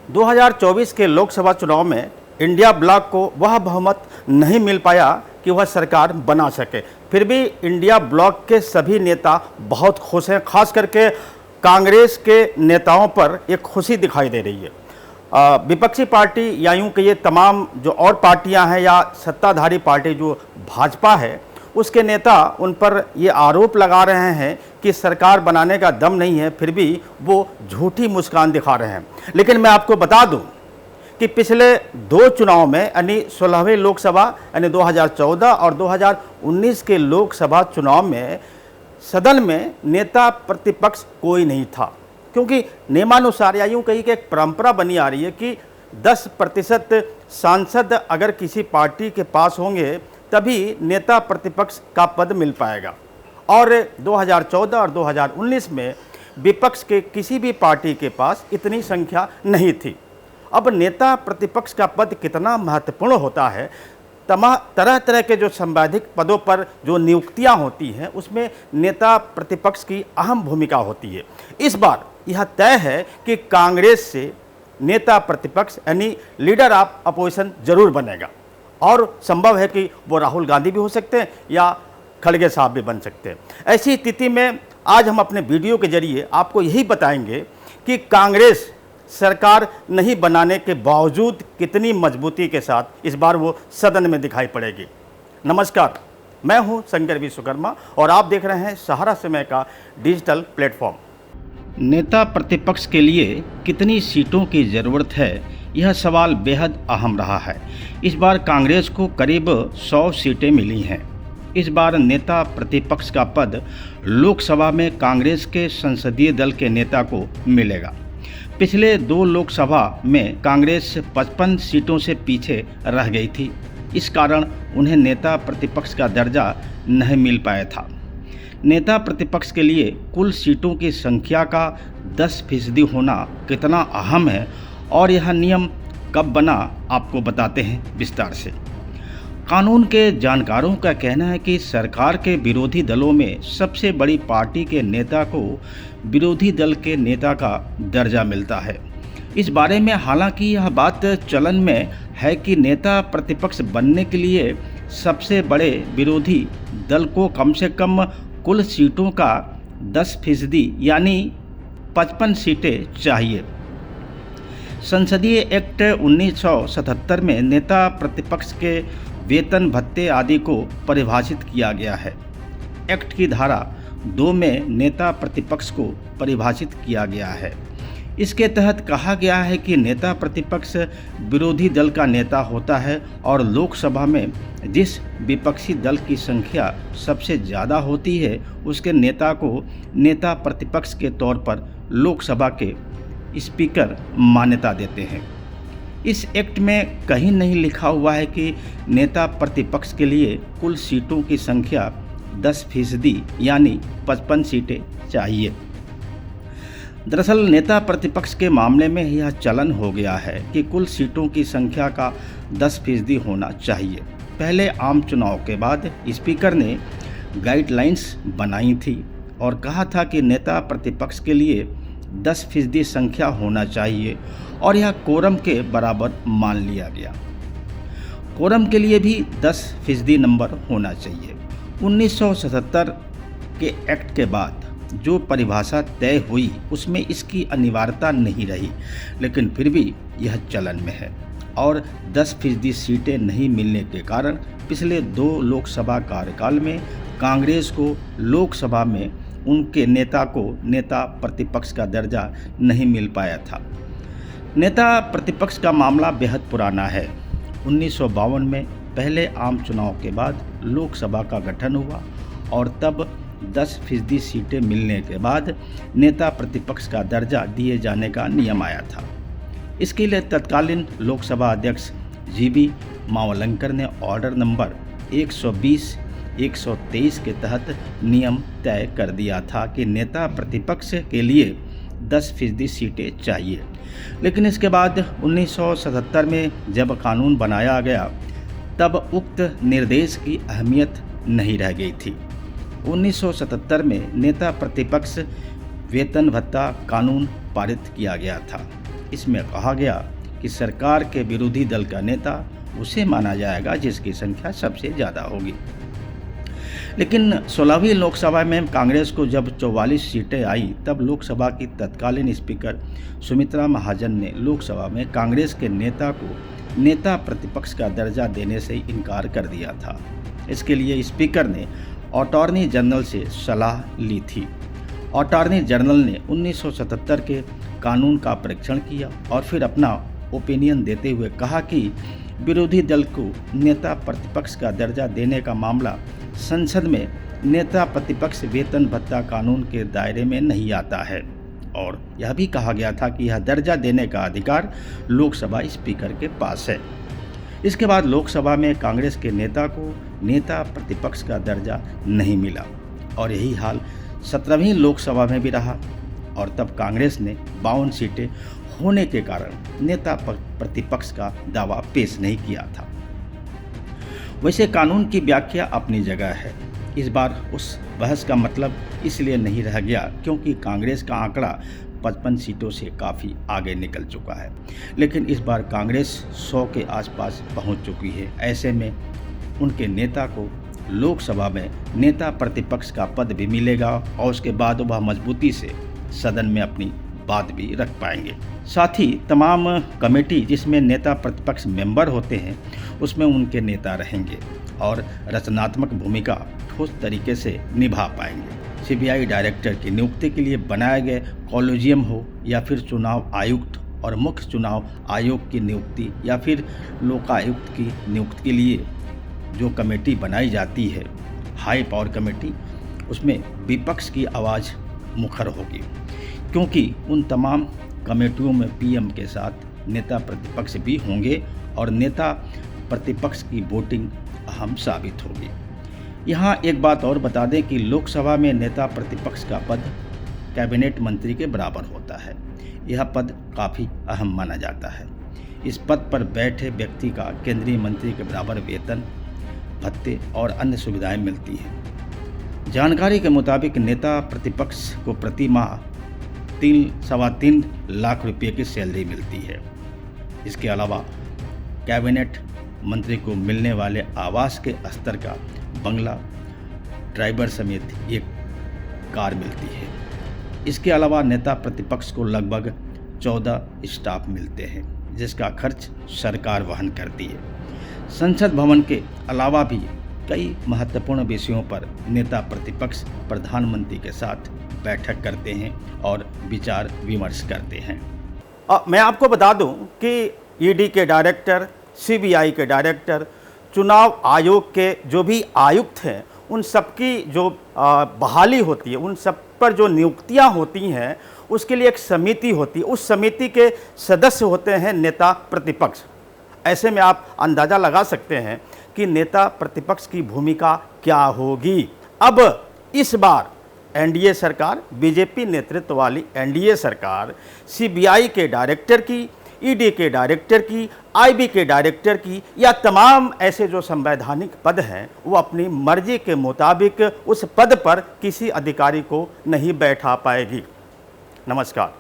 2024 के लोकसभा चुनाव में इंडिया ब्लॉक को वह बहुमत नहीं मिल पाया कि वह सरकार बना सके। फिर भी इंडिया ब्लॉक के सभी नेता बहुत खुश हैं। खास करके कांग्रेस के नेताओं पर एक खुशी दिखाई दे रही है। विपक्षी पार्टी या यूं कि ये तमाम जो और पार्टियां हैं या सत्ताधारी पार्टी जो भाजपा है, उसके नेता उन पर ये आरोप लगा रहे हैं कि सरकार बनाने का दम नहीं है, फिर भी वो झूठी मुस्कान दिखा रहे हैं। लेकिन मैं आपको बता दूं कि पिछले दो चुनाव में यानी 16वें लोकसभा यानी 2014 और 2019 के लोकसभा चुनाव में सदन में नेता प्रतिपक्ष कोई नहीं था, क्योंकि नियमानुसार या यूँ कही कि एक परंपरा बनी आ रही है कि 10% सांसद अगर किसी पार्टी के पास होंगे तभी नेता प्रतिपक्ष का पद मिल पाएगा। और 2014 और 2019 में विपक्ष के किसी भी पार्टी के पास इतनी संख्या नहीं थी। अब नेता प्रतिपक्ष का पद कितना महत्वपूर्ण होता है, तरह तरह के जो संवैधानिक पदों पर जो नियुक्तियां होती हैं उसमें नेता प्रतिपक्ष की अहम भूमिका होती है। इस बार यह तय है कि कांग्रेस से नेता प्रतिपक्ष यानी लीडर ऑफ अपोजिशन जरूर बनेगा, और संभव है कि वो राहुल गांधी भी हो सकते हैं या खड़गे साहब भी बन सकते हैं। ऐसी स्थिति में आज हम अपने वीडियो के जरिए आपको यही बताएंगे कि कांग्रेस सरकार नहीं बनाने के बावजूद कितनी मजबूती के साथ इस बार वो सदन में दिखाई पड़ेगी। नमस्कार, मैं हूं शंकर विश्वकर्मा और आप देख रहे हैं सहारा समय का डिजिटल प्लेटफॉर्म। नेता प्रतिपक्ष के लिए कितनी सीटों की ज़रूरत है, यह सवाल बेहद अहम रहा है। इस बार कांग्रेस को करीब 100 सीटें मिली हैं। इस बार नेता प्रतिपक्ष का पद लोकसभा में कांग्रेस के संसदीय दल के नेता को मिलेगा। पिछले दो लोकसभा में कांग्रेस 55 सीटों से पीछे रह गई थी। इस कारण उन्हें नेता प्रतिपक्ष का दर्जा नहीं मिल पाया था। नेता प्रतिपक्ष के लिए कुल सीटों की संख्या का 10% होना कितना अहम है और यह नियम कब बना, आपको बताते हैं विस्तार से। कानून के जानकारों का कहना है कि सरकार के विरोधी दलों में सबसे बड़ी पार्टी के नेता को विरोधी दल के नेता का दर्जा मिलता है। इस बारे में हालांकि यह बात चलन में है कि नेता प्रतिपक्ष बनने के लिए सबसे बड़े विरोधी दल को कम से कम कुल सीटों का 10% यानी 55 सीटें चाहिए। संसदीय एक्ट 1977 में नेता प्रतिपक्ष के वेतन भत्ते आदि को परिभाषित किया गया है। एक्ट की धारा 2 में नेता प्रतिपक्ष को परिभाषित किया गया है। इसके तहत कहा गया है कि नेता प्रतिपक्ष विरोधी दल का नेता होता है और लोकसभा में जिस विपक्षी दल की संख्या सबसे ज़्यादा होती है उसके नेता को नेता प्रतिपक्ष के तौर पर लोकसभा के स्पीकर मान्यता देते हैं। इस एक्ट में कहीं नहीं लिखा हुआ है कि नेता प्रतिपक्ष के लिए कुल सीटों की संख्या 10% यानी 55 सीटें चाहिए। दरअसल नेता प्रतिपक्ष के मामले में यह चलन हो गया है कि कुल सीटों की संख्या का 10% होना चाहिए। पहले आम चुनाव के बाद स्पीकर ने गाइडलाइंस बनाई थी और कहा था कि नेता प्रतिपक्ष के लिए 10% संख्या होना चाहिए और यह कोरम के बराबर मान लिया गया। कोरम के लिए भी 10% नंबर होना चाहिए। 1977 के एक्ट के बाद जो परिभाषा तय हुई उसमें इसकी अनिवार्यता नहीं रही, लेकिन फिर भी यह चलन में है और 10% सीटें नहीं मिलने के कारण पिछले 2 लोकसभा कार्यकाल में कांग्रेस को लोकसभा में उनके नेता को नेता प्रतिपक्ष का दर्जा नहीं मिल पाया था। नेता प्रतिपक्ष का मामला बेहद पुराना है। 1952 में पहले आम चुनाव के बाद लोकसभा का गठन हुआ और तब 10% सीटें मिलने के बाद नेता प्रतिपक्ष का दर्जा दिए जाने का नियम आया था। इसके लिए तत्कालीन लोकसभा अध्यक्ष जीबी मावलंकर ने ऑर्डर नंबर 120/123 के तहत नियम तय कर दिया था कि नेता प्रतिपक्ष के लिए 10% सीटें चाहिए। लेकिन इसके बाद 1977 में जब कानून बनाया गया तब उक्त निर्देश की अहमियत नहीं रह गई थी। 1977 में नेता प्रतिपक्ष वेतन भत्ता कानून पारित किया गया था। इसमें कहा गया कि सरकार के विरोधी दल का नेता उसे माना जाएगा जिसकी संख्या सबसे ज़्यादा होगी। लेकिन 16वीं लोकसभा में कांग्रेस को जब 44 सीटें आई, तब लोकसभा की तत्कालीन स्पीकर सुमित्रा महाजन ने लोकसभा में कांग्रेस के नेता को नेता प्रतिपक्ष का दर्जा देने से इनकार कर दिया था। इसके लिए स्पीकर ने अटॉर्नी जनरल से सलाह ली थी। अटॉर्नी जनरल ने 1977 के कानून का परीक्षण किया और फिर अपना ओपिनियन देते हुए कहा कि विरोधी दल को नेता प्रतिपक्ष का दर्जा देने का मामला संसद में नेता प्रतिपक्ष वेतन भत्ता कानून के दायरे में नहीं आता है, और यह भी कहा गया था कि यह दर्जा देने का अधिकार लोकसभा स्पीकर के पास है। इसके बाद लोकसभा में कांग्रेस के नेता को नेता प्रतिपक्ष का दर्जा नहीं मिला और यही हाल 17वीं लोकसभा में भी रहा, और तब कांग्रेस ने 52 सीटें होने के कारण नेता प्रतिपक्ष का दावा पेश नहीं किया था। वैसे कानून की व्याख्या अपनी जगह है। इस बार उस बहस का मतलब इसलिए नहीं रह गया क्योंकि कांग्रेस का आंकड़ा 55 सीटों से काफ़ी आगे निकल चुका है, लेकिन इस बार कांग्रेस 100 के आसपास पहुंच चुकी है। ऐसे में उनके नेता को लोकसभा में नेता प्रतिपक्ष का पद भी मिलेगा और उसके बाद वह मजबूती से सदन में अपनी बात भी रख पाएंगे। साथ ही तमाम कमेटी जिसमें नेता प्रतिपक्ष मेंबर होते हैं उसमें उनके नेता रहेंगे और रचनात्मक भूमिका ठोस तरीके से निभा पाएंगे। सीबीआई डायरेक्टर की नियुक्ति के लिए बनाए गए कॉलेजियम हो या फिर चुनाव आयुक्त और मुख्य चुनाव आयोग की नियुक्ति या फिर लोकायुक्त की नियुक्ति के लिए जो कमेटी बनाई जाती है, हाई पावर कमेटी, उसमें विपक्ष की आवाज़ मुखर होगी क्योंकि उन तमाम कमेटियों में पीएम के साथ नेता प्रतिपक्ष भी होंगे और नेता प्रतिपक्ष की वोटिंग अहम साबित होगी। यहाँ एक बात और बता दें कि लोकसभा में नेता प्रतिपक्ष का पद कैबिनेट मंत्री के बराबर होता है। यह पद काफ़ी अहम माना जाता है। इस पद पर बैठे व्यक्ति का केंद्रीय मंत्री के बराबर वेतन, भत्ते और अन्य सुविधाएं मिलती हैं। जानकारी के मुताबिक नेता प्रतिपक्ष को प्रति माह 3-3.25 लाख रुपये की सैलरी मिलती है। इसके अलावा कैबिनेट मंत्री को मिलने वाले आवास के स्तर का बंगला, ड्राइवर समेत एक कार मिलती है। इसके अलावा नेता प्रतिपक्ष को लगभग 14 स्टाफ मिलते हैं जिसका खर्च सरकार वहन करती है। संसद भवन के अलावा भी कई महत्वपूर्ण विषयों पर नेता प्रतिपक्ष प्रधानमंत्री के साथ बैठक करते हैं और विचार विमर्श करते हैं। मैं आपको बता दूं कि ईडी के डायरेक्टर, सीबीआई के डायरेक्टर, चुनाव आयोग के जो भी आयुक्त हैं, उन सबकी जो बहाली होती है, उन सब पर जो नियुक्तियां होती हैं, उसके लिए एक समिति होती है। उस समिति के सदस्य होते हैं नेता प्रतिपक्ष। ऐसे में आप अंदाज़ा लगा सकते हैं कि नेता प्रतिपक्ष की भूमिका क्या होगी। अब इस बार एनडीए सरकार, बीजेपी नेतृत्व वाली एनडीए सरकार सीबीआई के डायरेक्टर की, ईडी के डायरेक्टर की, आईबी के डायरेक्टर की या तमाम ऐसे जो संवैधानिक पद हैं, वो अपनी मर्जी के मुताबिक उस पद पर किसी अधिकारी को नहीं बैठा पाएगी। नमस्कार।